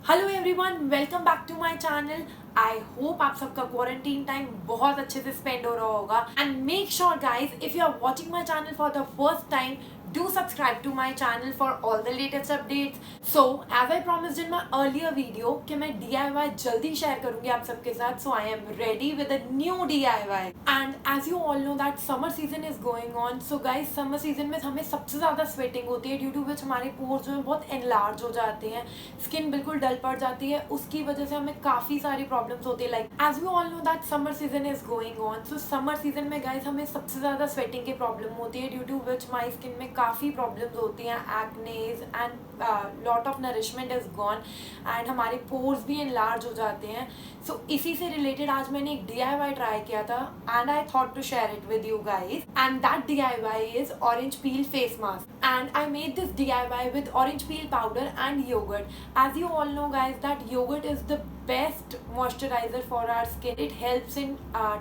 Hello everyone, welcome back to my channel. I hope आप सबका quarantine time बहुत अच्छे से स्पेंड हो रहा होगा and make sure guys if you are watching my channel for the first time do subscribe to my channel for all the latest updates. So as I promised in my earlier video कि मैं DIY जल्दी share करूंगी आप सबके साथ, so I am ready with a new DIY. And as you all know that summer season is going on, so guys summer season में हमें सबसे ज़्यादा sweating होती है, due to which हमारे pores जो है बहुत enlarge हो जाते हैं, skin बिल्कुल डल पड़ जाती है, उसकी वजह से हमें काफ़ी सारी problems होती है. Like as we all know that summer season is going on, so summer season में guys हमें सबसे ज़्यादा sweating की problem होती है, due to which my skin में काफ़ी प्रॉब्लम्स होती हैं, एक्नेज and lot of nourishment is gone and हमारे पोर्स भी एनलार्ज हो जाते हैं. सो इसी से रिलेटेड आज मैंने एक DIY ट्राई किया था and I thought to share it with you guys. And that DIY is orange peel face mask and I made this DIY with orange peel powder and yogurt. As you all know guys that yogurt is the best moisturizer for our skin. It helps in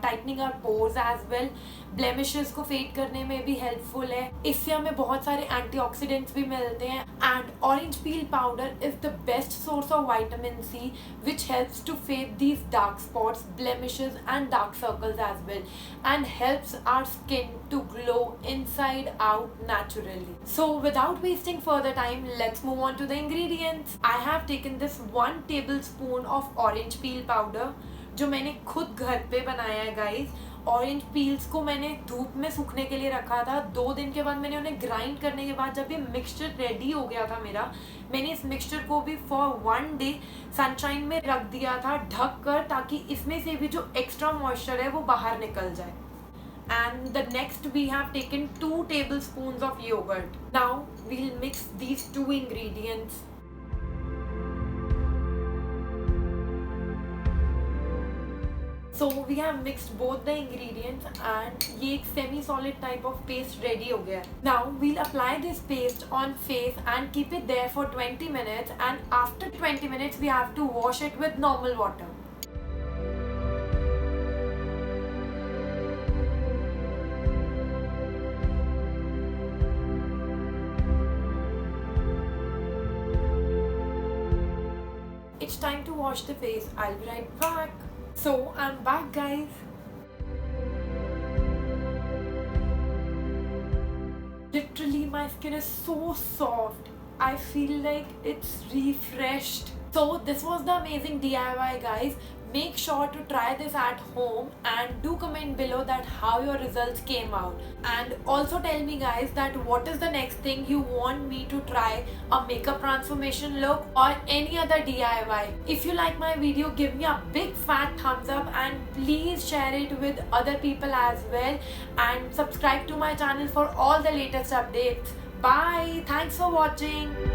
tightening our pores as well. blemishes को fade करने में भी helpful है. इससे हमें बहुत सारे antioxidants भी मिलते हैं and orange peel powder is the best source of vitamin C which helps to fade these dark spots, blemishes and dark circles as well and helps our skin to glow inside out naturally. So without wasting further time, let's move on to the ingredients. I have taken this 1 tablespoon of orange peel powder जो मैंने खुद घर पे बनाया है guys. Orange peels को मैंने धूप में सूखने के लिए रखा था. 2 दिन के बाद मैंने उन्हें ग्राइंड करने के बाद जब ये मिक्सचर रेडी हो गया था मेरा, मैंने इस मिक्सचर को भी फॉर 1 डे सनशाइन में रख दिया था ढक कर, ताकि इसमें से भी जो एक्स्ट्रा मॉइस्चर है वो बाहर निकल जाए. And the next we have taken 2 tablespoons of yogurt. Now we'll mix these 2 ingredients. So we have mixed both the ingredients and ये एक semi solid type of paste ready हो गया. Now we'll apply this paste on face and keep it there for 20 minutes and after 20 minutes we have to wash it with normal water. It's time to wash the face. I'll be right back. So I'm back guys. Literally my skin is so soft. I feel like it's refreshed. So this was the amazing DIY guys. Make sure to try this at home and do comment below that how your results came out. And also tell me guys that what is the next thing you want me to try, a makeup transformation look or any other DIY. If you like my video, give me a big fat thumbs up and please share it with other people as well and subscribe to my channel for all the latest updates. Bye. Thanks for watching.